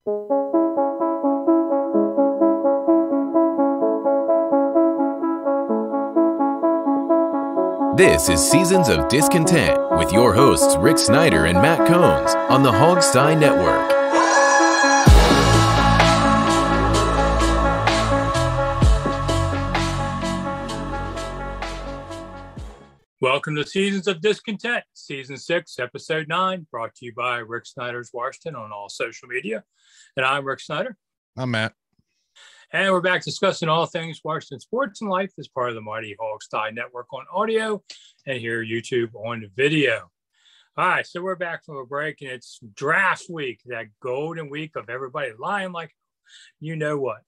This is Seasons of Discontent with your hosts Rick Snyder and Matt Combs on the Hogstye Network. Welcome to Seasons of Discontent, Season 6, Episode 9, brought to you by Rick Snyder's Washington on all social media. And I'm Rick Snyder. I'm Matt. And we're back discussing all things Washington sports and life as part of the mighty Hogstye Network on audio and here YouTube on video. All right, so we're back from a break, and it's draft week, that golden week of everybody lying like you know what.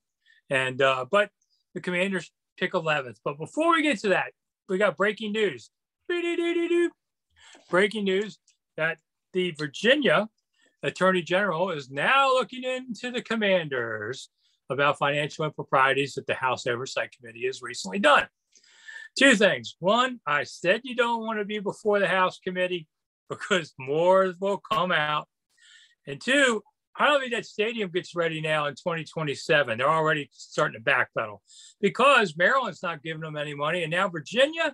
And but the Commanders pick 11th. But before we get to that, we got breaking news. Breaking news that the Virginia Attorney General is now looking into the Commanders about financial improprieties that the House Oversight Committee has recently done. Two things. One, I said you don't want to be before the House Committee because more will come out. And two, I don't think that stadium gets ready now in 2027. They're already starting to backpedal because Maryland's not giving them any money. And now Virginia,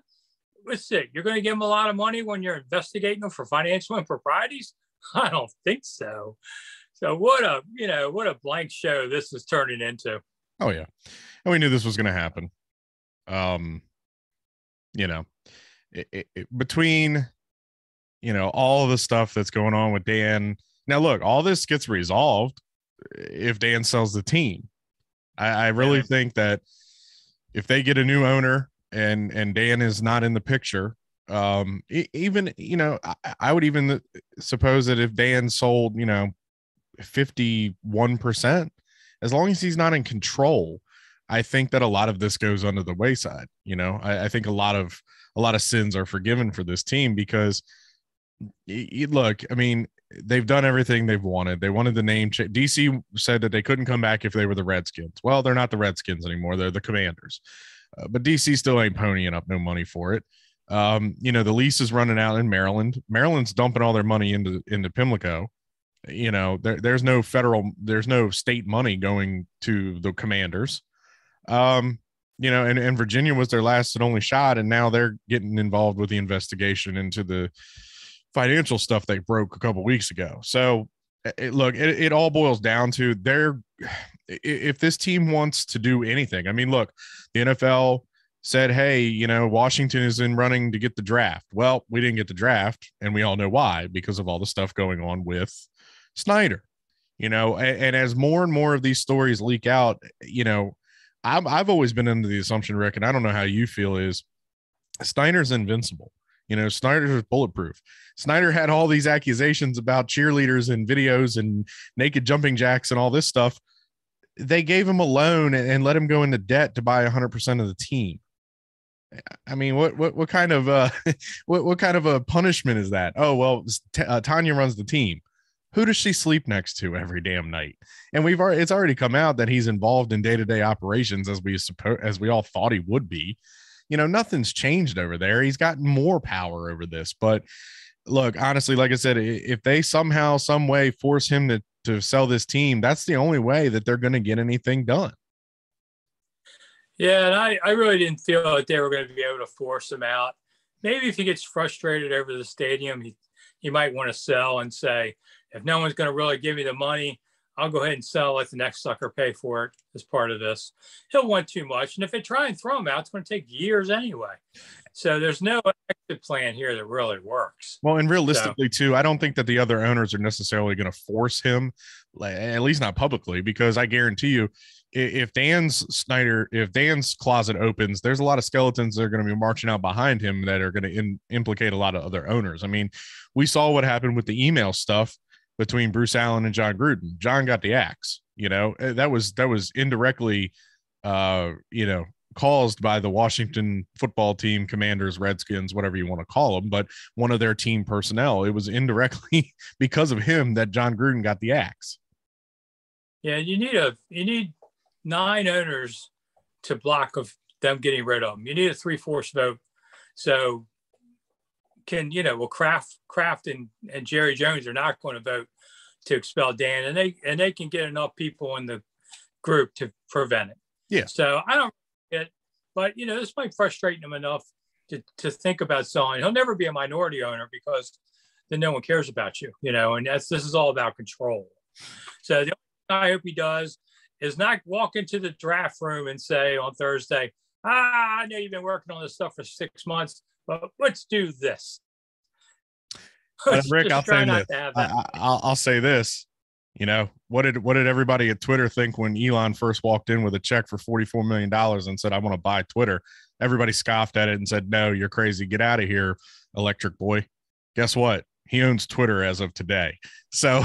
let's see, you're going to give them a lot of money when you're investigating them for financial improprieties? I don't think so. So what a blank show this is turning into. Oh yeah. And we knew this was going to happen. Between, all the stuff that's going on with Dan. Now look, all this gets resolved if Dan sells the team. I really think that if they get a new owner and Dan is not in the picture, I would even suppose that if Dan sold, 51%, as long as he's not in control, I think that a lot of this goes under the wayside. I think a lot of sins are forgiven for this team because look, I mean, they've done everything they've wanted. They wanted the name change. DC said that they couldn't come back if they were the Redskins. Well, they're not the Redskins anymore. They're the Commanders. But DC still ain't ponying up no money for it. The lease is running out in Maryland. Maryland's dumping all their money into Pimlico. There's no state money going to the Commanders. And Virginia was their last and only shot, and now they're getting involved with the investigation into the financial stuff they broke a couple weeks ago. So it all boils down to if this team wants to do anything. I mean, look, the NFL said, hey, Washington is in running to get the draft. Well, we didn't get the draft, and we all know why, because of all the stuff going on with Snyder, and as more and more of these stories leak out, I've always been under the assumption, Rick, and I don't know how you feel, is Snyder's invincible. Snyder's bulletproof. Snyder had all these accusations about cheerleaders and videos and naked jumping jacks and all this stuff. They gave him a loan and let him go into debt to buy 100% of the team. I mean, what kind of what kind of a punishment is that? Oh, well, Tanya runs the team. Who does she sleep next to every damn night? And it's already come out that he's involved in day-to-day operations as we all thought he would be. Nothing's changed over there. He's gotten more power over this. But look, honestly, like I said, if they somehow, some way force him to sell this team, that's the only way that they're going to get anything done. Yeah, and I really didn't feel like they were going to be able to force him out. Maybe if he gets frustrated over the stadium, he might want to sell and say, if no one's going to really give me the money, I'll go ahead and sell, let the next sucker pay for it as part of this. He'll want too much. And if they try and throw him out, it's going to take years anyway. So there's no exit plan here that really works. Well, and realistically, too, I don't think that the other owners are necessarily going to force him, at least not publicly, because I guarantee you, if Dan's closet opens, there's a lot of skeletons that are going to be marching out behind him that are going to implicate a lot of other owners. I mean, we saw what happened with the email stuff between Bruce Allen and John Gruden. John got the axe. That was indirectly, caused by the Washington football team, Commanders, Redskins, whatever you want to call them, but one of their team personnel. It was indirectly because of him that John Gruden got the axe. Yeah, you need 9 owners to block of them getting rid of them. You need a 3/4 vote. So Kraft and Jerry Jones are not going to vote to expel Dan, and they can get enough people in the group to prevent it. Yeah. So I don't get, but this might frustrate him enough to think about selling. He'll never be a minority owner because then no one cares about you, and this is all about control. So the only thing I hope he does is not walk into the draft room and say on Thursday, I know you've been working on this stuff for 6 months, but let's do this. But Rick, I'll say this. I'll say this. What did everybody at Twitter think when Elon first walked in with a check for $44 million and said, I want to buy Twitter? Everybody scoffed at it and said, no, you're crazy. Get out of here, electric boy. Guess what? He owns Twitter as of today. So,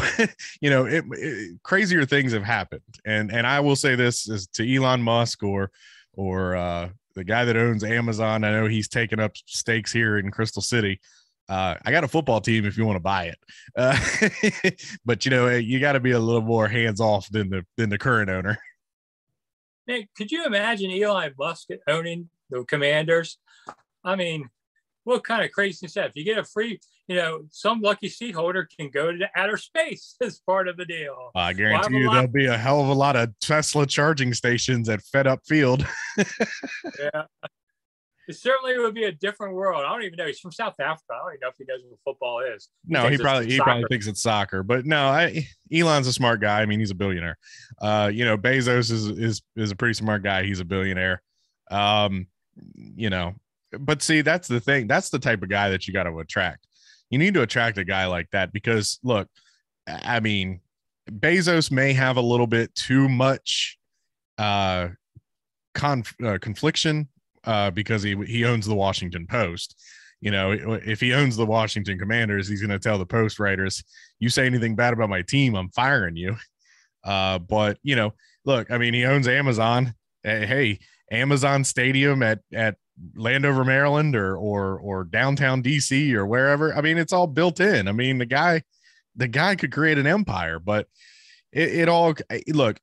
crazier things have happened. And I will say this is to Elon Musk or the guy that owns Amazon. I know he's taken up stakes here in Crystal City. I got a football team if you want to buy it. But you got to be a little more hands off than the current owner. Nick, could you imagine Elon Musk owning the Commanders? I mean, what kind of crazy stuff? You get a free, some lucky seat holder can go to outer space as part of the deal. I guarantee you there'll be a hell of a lot of Tesla charging stations at Fed Up Field. Yeah. It certainly would be a different world. I don't even know. He's from South Africa. I don't even know if he knows what football is. He probably thinks it's soccer. But no, Elon's a smart guy. I mean, he's a billionaire. Bezos is a pretty smart guy. He's a billionaire. But see, that's the thing. That's the type of guy that you got to attract. You need to attract a guy like that because, look, I mean, Bezos may have a little bit too much confliction. Because he owns the Washington Post. If he owns the Washington Commanders, he's going to tell the Post writers, you say anything bad about my team, I'm firing you. But look, I mean, he owns Amazon. Hey, Amazon Stadium at Landover, Maryland, or downtown DC or wherever. I mean, it's all built in. I mean, the guy could create an empire, but it all look,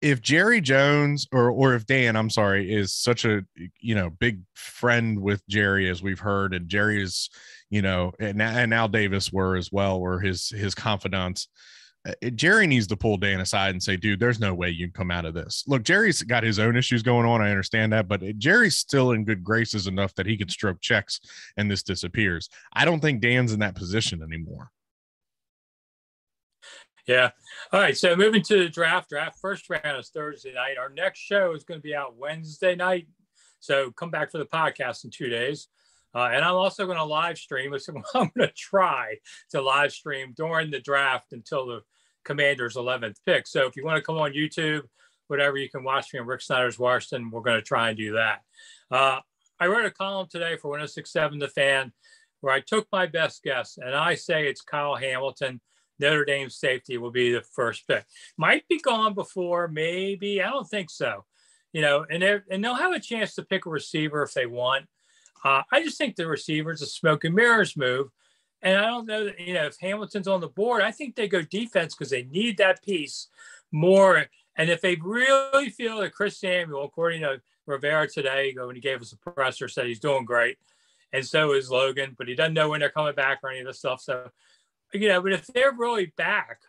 if Jerry Jones or if Dan, I'm sorry, is such a, big friend with Jerry, as we've heard, and Jerry is, and now Davis were his confidants. Jerry needs to pull Dan aside and say, dude, there's no way you can come out of this. Look, Jerry's got his own issues going on. I understand that, but Jerry's still in good graces enough that he can stroke checks and this disappears. I don't think Dan's in that position anymore. Yeah. All right. So moving to the draft first round is Thursday night. Our next show is going to be out Wednesday night. So come back for the podcast in 2 days. And I'm also going to live stream. I'm going to try to live stream during the draft until the Commanders' 11th pick. So if you want to come on YouTube, whatever, you can watch me on Rick Snyder's Washington. We're going to try and do that. I wrote a column today for 106.7 The Fan where I took my best guess, and I say it's Kyle Hamilton. Notre Dame safety will be the first pick. Might be gone before, maybe. I don't think so. And they'll have a chance to pick a receiver if they want. I just think the receiver is a smoke and mirrors move. And I don't know that, if Hamilton's on the board, I think they go defense because they need that piece more. And if they really feel that Chris Samuel, according to Rivera today, when he gave us a presser, said he's doing great. And so is Logan, but he doesn't know when they're coming back or any of this stuff. So, but if they're really back,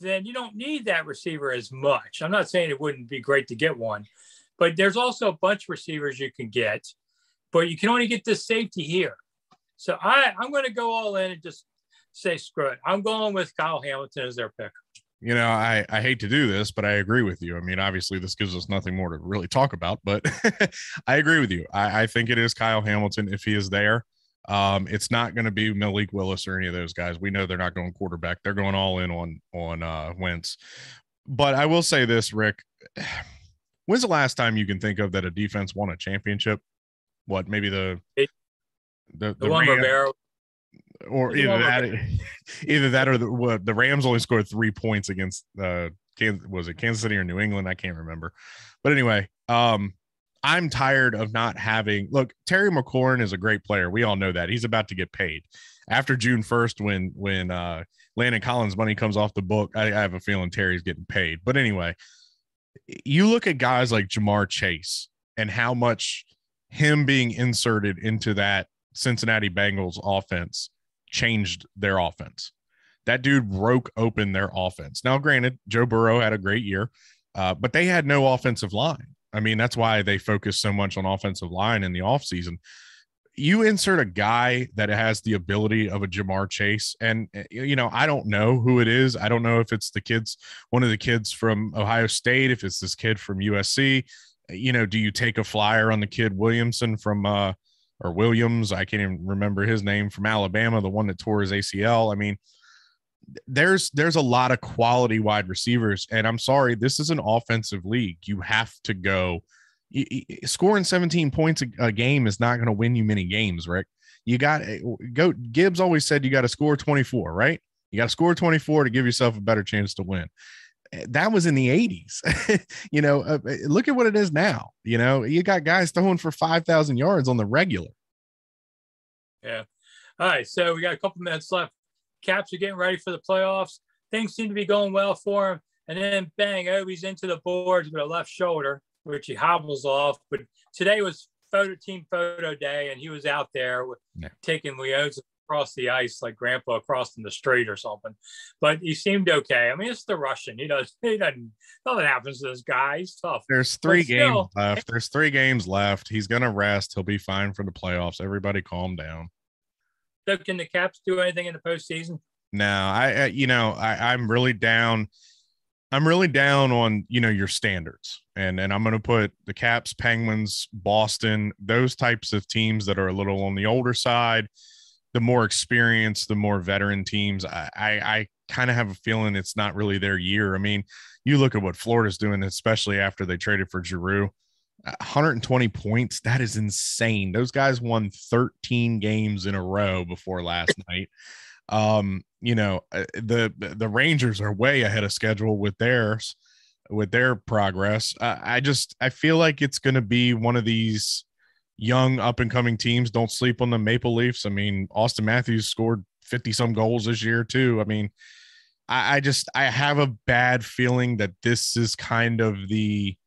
then you don't need that receiver as much. I'm not saying it wouldn't be great to get one, but there's also a bunch of receivers you can get, but you can only get this safety here. So I'm going to go all in and just say, screw it. I'm going with Kyle Hamilton as their pick. I hate to do this, but I agree with you. I mean, obviously this gives us nothing more to really talk about, but I agree with you. I think it is Kyle Hamilton if he is there. It's not going to be Malik Willis or any of those guys. We know they're not going quarterback. They're going all in on Wentz. But I will say this, Rick, when's the last time you can think of that a defense won a championship? What, maybe the one Rivera, or either that or the Rams only scored 3 points against Kansas City or New England? I can't remember. But anyway, I'm tired of not having – look, Terry McLaurin is a great player. We all know that. He's about to get paid. After June 1st, when Landon Collins' money comes off the book, I have a feeling Terry's getting paid. But anyway, you look at guys like Jamar Chase and how much him being inserted into that Cincinnati Bengals offense changed their offense. That dude broke open their offense. Now, granted, Joe Burrow had a great year, but they had no offensive line. I mean, that's why they focus so much on offensive line in the offseason. You insert a guy that has the ability of a Jamar Chase, and, you know, I don't know who it is. I don't know if it's one of the kids from Ohio State, if it's this kid from USC. You know, do you take a flyer on the kid Williamson from or Williams? I can't even remember his name, from Alabama, the one that tore his ACL. I mean, there's a lot of quality wide receivers, and I'm sorry, this is an offensive league. You have to go. Scoring 17 points a game is not going to win you many games, Rick. You got go. Gibbs always said you got to score 24, right? You got to score 24 to give yourself a better chance to win. That was in the 80s. You know, look at what it is now. You know, you got guys throwing for 5,000 yards on the regular. Yeah. All right. So we got a couple minutes left. Caps are getting ready for the playoffs. Things seem to be going well for him. And then bang, Obi's into the boards with a left shoulder, which he hobbles off. But today was team photo day, and he was out there taking Leos across the ice like Grandpa crossing the street or something. But he seemed okay. I mean, it's the Russian. Nothing happens to this guy. He's tough. There's 3 games left. There's 3 games left. He's gonna rest. He'll be fine for the playoffs. Everybody calm down. So can the Caps do anything in the postseason? No, I'm really down. I'm really down on, you know, your standards, and I'm going to put the Caps, Penguins, Boston, those types of teams that are a little on the older side, the more experienced, the more veteran teams. I kind of have a feeling it's not really their year. I mean, you look at what Florida's doing, especially after they traded for Giroux. 120 points. That is insane. Those guys won 13 games in a row before last night. You know, the Rangers are way ahead of schedule with their progress. I feel like it's going to be one of these young up and coming teams. Don't sleep on the Maple Leafs. I mean, Austin Matthews scored 50 some goals this year too. I mean, I have a bad feeling that this is kind of the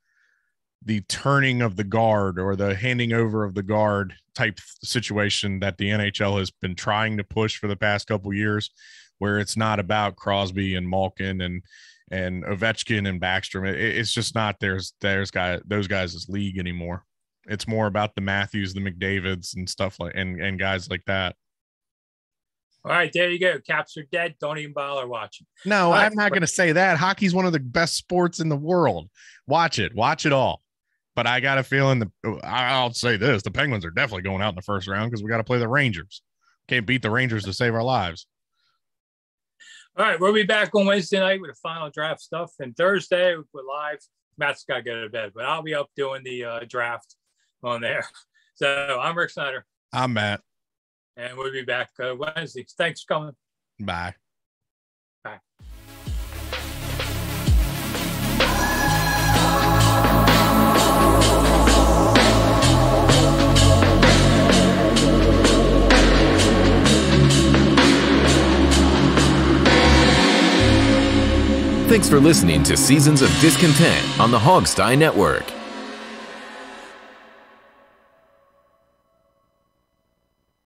turning of the guard, or the handing over of the guard type situation that the NHL has been trying to push for the past couple of years, where it's not about Crosby and Malkin and Ovechkin and Backstrom. It's just not those guys' league anymore. It's more about the Matthews, the McDavids and stuff like, and guys like that. All right, there you go. Caps are dead. Don't even bother watching. No, I'm not going to say that. Hockey's one of the best sports in the world. Watch it all. But I got a feeling I'll say this: the Penguins are definitely going out in the first round, because we got to play the Rangers. Can't beat the Rangers to save our lives. All right, we'll be back on Wednesday night with the final draft stuff, and Thursday we're live. Matt's got to go to bed, but I'll be up doing the draft on there. So I'm Rick Snyder. I'm Matt. And we'll be back Wednesday. Thanks for coming. Bye. Bye. Thanks for listening to Seasons of Discontent on the Hogstye Network.